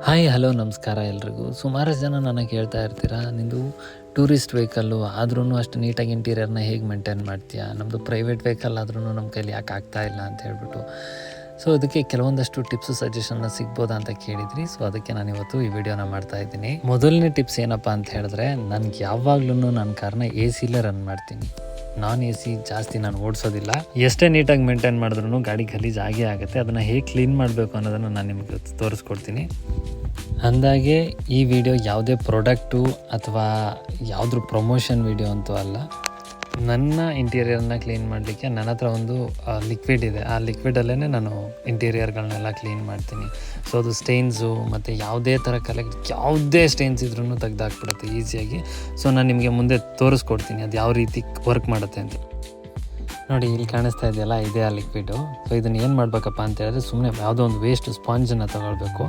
Hi hello ನಮಸ್ಕಾರ ಎಲ್ರಿಗೂ. ಸುಮಾರು ಜನ ನನಗೆ ಹೇಳ್ತಾ ಇರ್ತೀರಾ, ನಿಂದು ಟೂರಿಸ್ಟ್ ವೆಹಿಕಲ್ಲು ಆದ್ರೂ ಅಷ್ಟು ನೀಟಾಗಿ ಇಂಟೀರಿಯರ್ನ ಹೇಗೆ ಮೇಂಟೈನ್ ಮಾಡ್ತೀಯಾ, ನಮ್ಮದು ಪ್ರೈವೇಟ್ ವೆಹಿಕಲ್ ಆದ್ರೂ ನಮ್ಮ ಕೈಲಿ ಯಾಕೆ ಆಗ್ತಾಯಿಲ್ಲ ಅಂತ ಹೇಳ್ಬಿಟ್ಟು. ಸೊ ಅದಕ್ಕೆ ಕೆಲವೊಂದಷ್ಟು ಟಿಪ್ಸು ಸಜೆಷನ್ನ ಸಿಗ್ಬೋದಾ ಅಂತ ಕೇಳಿದ್ರಿ. ಸೊ ಅದಕ್ಕೆ ನಾನು ಇವತ್ತು ಈ ವಿಡಿಯೋನ ಮಾಡ್ತಾ ಇದ್ದೀನಿ. ಮೊದಲನೇ ಟಿಪ್ಸ್ ಏನಪ್ಪ ಅಂತ ಹೇಳಿದ್ರೆ, ನನಗೆ ಯಾವಾಗ್ಲೂ ನನ್ನ ಕಾರ್ನ ಎ ಸಿಲೇ ರನ್ ಮಾಡ್ತೀನಿ. ನಾನ್ ಎ ಸಿ ಜಾಸ್ತಿ ನಾನು ಓಡಿಸೋದಿಲ್ಲ. ಎಷ್ಟೇ ನೀಟಾಗಿ ಮೇಂಟೈನ್ ಮಾಡಿದ್ರೂ ಗಾಡಿ ಗಲೀಜು ಆಗೇ ಆಗುತ್ತೆ. ಅದನ್ನು ಹೇಗೆ ಕ್ಲೀನ್ ಮಾಡಬೇಕು ಅನ್ನೋದನ್ನು ನಾನು ನಿಮಗೆ ತೋರಿಸ್ಕೊಡ್ತೀನಿ. ಅಂದಾಗೆ ಈ ವಿಡಿಯೋ ಯಾವುದೇ ಪ್ರಾಡಕ್ಟು ಅಥವಾ ಯಾವುದ್ರ ಪ್ರಮೋಷನ್ ವಿಡಿಯೋ ಅಂತೂ ಅಲ್ಲ. ನನ್ನ ಇಂಟೀರಿಯರ್ನ ಕ್ಲೀನ್ ಮಾಡಲಿಕ್ಕೆ ನನ್ನ ಹತ್ರ ಒಂದು ಲಿಕ್ವಿಡ್ ಇದೆ. ಆ ಲಿಕ್ವಿಡಲ್ಲೇ ನಾನು ಇಂಟೀರಿಯರ್ಗಳನ್ನೆಲ್ಲ ಕ್ಲೀನ್ ಮಾಡ್ತೀನಿ. ಸೊ ಅದು ಸ್ಟೇನ್ಸು ಮತ್ತು ಯಾವುದೇ ಥರ ಯಾವುದೇ ಸ್ಟೇನ್ಸ್ ಇದ್ರೂ ತೆಗ್ದಾಕ್ಬಿಡುತ್ತೆ ಈಸಿಯಾಗಿ. ಸೊ ನಾನು ನಿಮಗೆ ಮುಂದೆ ತೋರಿಸ್ಕೊಡ್ತೀನಿ ಅದು ಯಾವ ರೀತಿ ವರ್ಕ್ ಮಾಡುತ್ತೆ ಅಂತ. ನೋಡಿ, ಇಲ್ಲಿ ಕಾಣಿಸ್ತಾ ಇದೆಯಲ್ಲ, ಇದೇ ಆ ಲಿಕ್ವಿಡು. ಸೊ ಇದನ್ನು ಏನು ಮಾಡಬೇಕಪ್ಪ ಅಂತ ಹೇಳಿದ್ರೆ, ಸುಮ್ಮನೆ ಯಾವುದೋ ಒಂದು ವೇಸ್ಟ್ ಸ್ಪಾಂಜನ್ನು ತೊಗೊಳ್ಬೇಕು.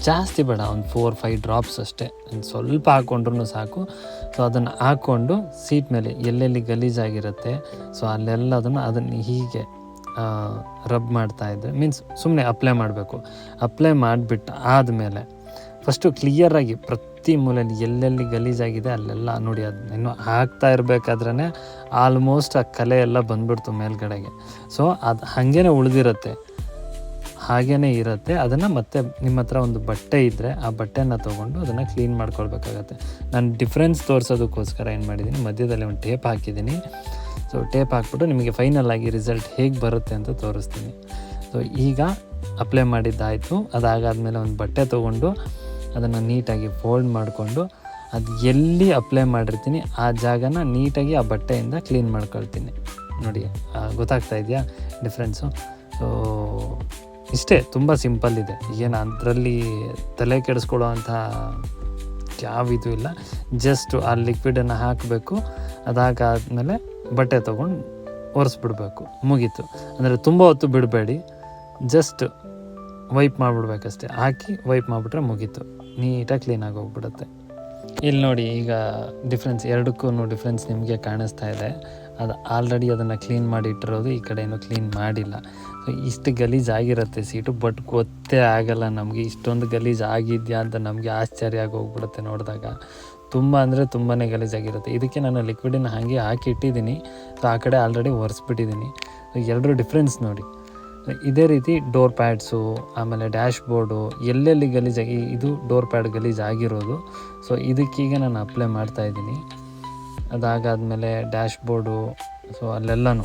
ಜಾಸ್ತಿ ಬೇಡ, ಒಂದು 4-5 ಡ್ರಾಪ್ಸ್ ಅಷ್ಟೇ, ಸ್ವಲ್ಪ ಹಾಕ್ಕೊಂಡ್ರೂ ಸಾಕು. ಸೊ ಅದನ್ನು ಹಾಕ್ಕೊಂಡು ಸೀಟ್ ಮೇಲೆ ಎಲ್ಲೆಲ್ಲಿ ಗಲೀಜಾಗಿರುತ್ತೆ ಸೊ ಅಲ್ಲೆಲ್ಲ ಅದನ್ನು ಹೀಗೆ ರಬ್ ಮಾಡ್ತಾಯಿದ್ದೆ, ಮೀನ್ಸ್ ಸುಮ್ಮನೆ ಅಪ್ಲೈ ಮಾಡಬೇಕು. ಅಪ್ಲೈ ಮಾಡಿಬಿಟ್ಟು ಆದಮೇಲೆ ಫಸ್ಟು ಕ್ಲಿಯರಾಗಿ ಪ್ರತಿ ಮೂಲೆಯಲ್ಲಿ ಎಲ್ಲೆಲ್ಲಿ ಗಲೀಜಾಗಿದೆ ಅಲ್ಲೆಲ್ಲ ನೋಡಿ, ಅದು ಇನ್ನೂ ಹಾಕ್ತಾ ಇರಬೇಕಾದ್ರೇ ಆಲ್ಮೋಸ್ಟ್ ಆ ಕಲೆ ಎಲ್ಲ ಬಂದ್ಬಿಡ್ತು ಮೇಲ್ಗಡೆಗೆ. ಸೊ ಅದು ಹಾಗೇ ಉಳಿದಿರುತ್ತೆ, ಹಾಗೇ ಇರುತ್ತೆ. ಅದನ್ನು ಮತ್ತೆ ನಿಮ್ಮ ಹತ್ರ ಒಂದು ಬಟ್ಟೆ ಇದ್ದರೆ ಆ ಬಟ್ಟೆನ ತೊಗೊಂಡು ಅದನ್ನು ಕ್ಲೀನ್ ಮಾಡ್ಕೊಳ್ಬೇಕಾಗತ್ತೆ. ನಾನು ಡಿಫ್ರೆನ್ಸ್ ತೋರಿಸೋದಕ್ಕೋಸ್ಕರ ಏನು ಮಾಡಿದ್ದೀನಿ, ಮಧ್ಯದಲ್ಲಿ ಒಂದು ಟೇಪ್ ಹಾಕಿದ್ದೀನಿ. ಸೊ ಟೇಪ್ ಹಾಕ್ಬಿಟ್ಟು ನಿಮಗೆ ಫೈನಲ್ ಆಗಿ ರಿಸಲ್ಟ್ ಹೇಗೆ ಬರುತ್ತೆ ಅಂತ ತೋರಿಸ್ತೀನಿ. ಸೊ ಈಗ ಅಪ್ಲೈ ಮಾಡಿದ್ದಾಯಿತು. ಅದಾಗಾದಮೇಲೆ ಒಂದು ಬಟ್ಟೆ ತೊಗೊಂಡು ಅದನ್ನು ನೀಟಾಗಿ ಫೋಲ್ಡ್ ಮಾಡಿಕೊಂಡು ಅದು ಎಲ್ಲಿ ಅಪ್ಲೈ ಮಾಡಿರ್ತೀನಿ ಆ ಜಾಗನ ನೀಟಾಗಿ ಆ ಬಟ್ಟೆಯಿಂದ ಕ್ಲೀನ್ ಮಾಡ್ಕೊಳ್ತೀನಿ. ನೋಡಿ, ಗೊತ್ತಾಗ್ತಾ ಇದೆಯಾ ಡಿಫ್ರೆನ್ಸು? ಸೊ ಇಷ್ಟೇ, ತುಂಬ ಸಿಂಪಲ್ ಇದೆ. ಏನು ಅದರಲ್ಲಿ ತಲೆ ಕೆಡಿಸ್ಕೊಳ್ಳೋ ಅಂಥ ಯಾವಿದು ಇಲ್ಲ. ಜಸ್ಟ್ ಆ ಲಿಕ್ವಿಡನ್ನು ಹಾಕಬೇಕು. ಅದಾಗಾದಮೇಲೆ ಬಟ್ಟೆ ತೊಗೊಂಡು ಒರೆಸ್ಬಿಡ್ಬೇಕು, ಮುಗೀತು. ಅಂದರೆ ತುಂಬ ಹೊತ್ತು ಬಿಡಬೇಡಿ, ಜಸ್ಟ್ ವೈಪ್ ಮಾಡಿಬಿಡ್ಬೇಕಷ್ಟೆ. ಹಾಕಿ ವೈಪ್ ಮಾಡಿಬಿಟ್ರೆ ಮುಗೀತು, ನೀಟಾಗಿ ಕ್ಲೀನಾಗಿ ಹೋಗ್ಬಿಡುತ್ತೆ. ಇಲ್ಲಿ ನೋಡಿ, ಈಗ ಎರಡಕ್ಕೂ ಡಿಫ್ರೆನ್ಸ್ ನಿಮಗೆ ಕಾಣಿಸ್ತಾ ಇದೆ. ಅದು ಆಲ್ರೆಡಿ ಅದನ್ನು ಕ್ಲೀನ್ ಮಾಡಿ ಇಟ್ಟಿರೋದು, ಈ ಕಡೆ ಏನೂ ಕ್ಲೀನ್ ಮಾಡಿಲ್ಲ. ಸೊ ಇಷ್ಟು ಗಲೀಜಾಗಿರುತ್ತೆ ಸೀಟು, ಬಟ್ ಗೊತ್ತೇ ಆಗಲ್ಲ ನಮಗೆ ಇಷ್ಟೊಂದು ಗಲೀಜು ಆಗಿದೆಯಾ ಅಂತ. ನಮಗೆ ಆಶ್ಚರ್ಯ ಆಗಿ ಹೋಗ್ಬಿಡುತ್ತೆ ನೋಡಿದಾಗ. ತುಂಬ ಅಂದರೆ ತುಂಬಾ ಗಲೀಜಾಗಿರುತ್ತೆ. ಇದಕ್ಕೆ ನಾನು ಲಿಕ್ವಿಡನ್ನು ಹಾಗೆ ಹಾಕಿ ಇಟ್ಟಿದ್ದೀನಿ. ಸೊ ಆ ಕಡೆ ಆಲ್ರೆಡಿ ಒರೆಸ್ಬಿಟ್ಟಿದ್ದೀನಿ. ಎರಡೂ ಡಿಫ್ರೆನ್ಸ್ ನೋಡಿ. ಇದೇ ರೀತಿ ಡೋರ್ ಪ್ಯಾಡ್ಸು, ಆಮೇಲೆ ಡ್ಯಾಶ್ ಬೋರ್ಡು ಎಲ್ಲೆಲ್ಲಿ ಗಲೀಜಾಗಿ, ಇದು ಡೋರ್ ಪ್ಯಾಡ್ ಗಲೀಜಾಗಿರೋದು. ಸೊ ಇದಕ್ಕೀಗ ನಾನು ಅಪ್ಲೈ ಮಾಡ್ತಾಯಿದ್ದೀನಿ. ಅದಾಗಾದಮೇಲೆ ಡ್ಯಾಶ್ ಬೋರ್ಡು, ಸೊ ಅಲ್ಲೆಲ್ಲನೂ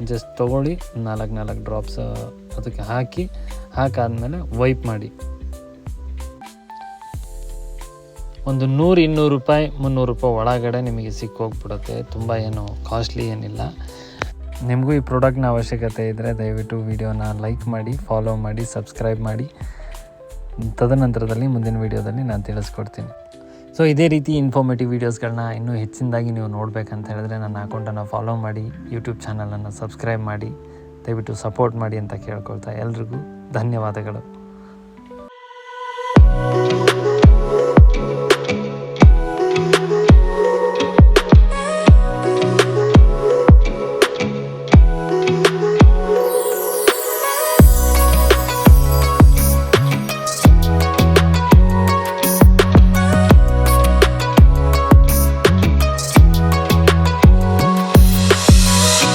ಜಸ್ಟ್ ತೊಗೊಳ್ಳಿ, 4 ಡ್ರಾಪ್ಸ್ ಅದಕ್ಕೆ ಹಾಕಾದ್ಮೇಲೆ ವೈಪ್ ಮಾಡಿ. ಒಂದು 100-200 ರೂಪಾಯಿ 300 ರೂಪಾಯಿ ಒಳಗಡೆ ನಿಮಗೆ ಸಿಕ್ಕೋಗ್ಬಿಡುತ್ತೆ. ತುಂಬ ಏನು ಕಾಸ್ಟ್ಲಿ ಏನಿಲ್ಲ. ನಿಮಗೂ ಈ ಪ್ರಾಡಕ್ಟ್ನ ಅವಶ್ಯಕತೆ ಇದ್ದರೆ ದಯವಿಟ್ಟು ವಿಡಿಯೋನ ಲೈಕ್ ಮಾಡಿ, ಫಾಲೋ ಮಾಡಿ, ಸಬ್ಸ್ಕ್ರೈಬ್ ಮಾಡಿ. ತದನಂತರದಲ್ಲಿ ಮುಂದಿನ ವೀಡಿಯೋದಲ್ಲಿ ನಾನು ತಿಳಿಸ್ಕೊಡ್ತೀನಿ. ಸೊ ಇದೇ ರೀತಿ ಇನ್ಫಾರ್ಮೇಟಿವ್ ವೀಡಿಯೋಸ್ಗಳನ್ನ ಇನ್ನೂ ಹೆಚ್ಚಿನದಾಗಿ ನೀವು ನೋಡಬೇಕಂತ ಹೇಳಿದ್ರೆ ನನ್ನ ಅಕೌಂಟನ್ನು ಫಾಲೋ ಮಾಡಿ, ಯೂಟ್ಯೂಬ್ ಚಾನಲನ್ನು ಸಬ್ಸ್ಕ್ರೈಬ್ ಮಾಡಿ, ದಯವಿಟ್ಟು ಸಪೋರ್ಟ್ ಮಾಡಿ ಅಂತ ಕೇಳ್ಕೊಳ್ತಾ ಎಲ್ರಿಗೂ ಧನ್ಯವಾದಗಳು.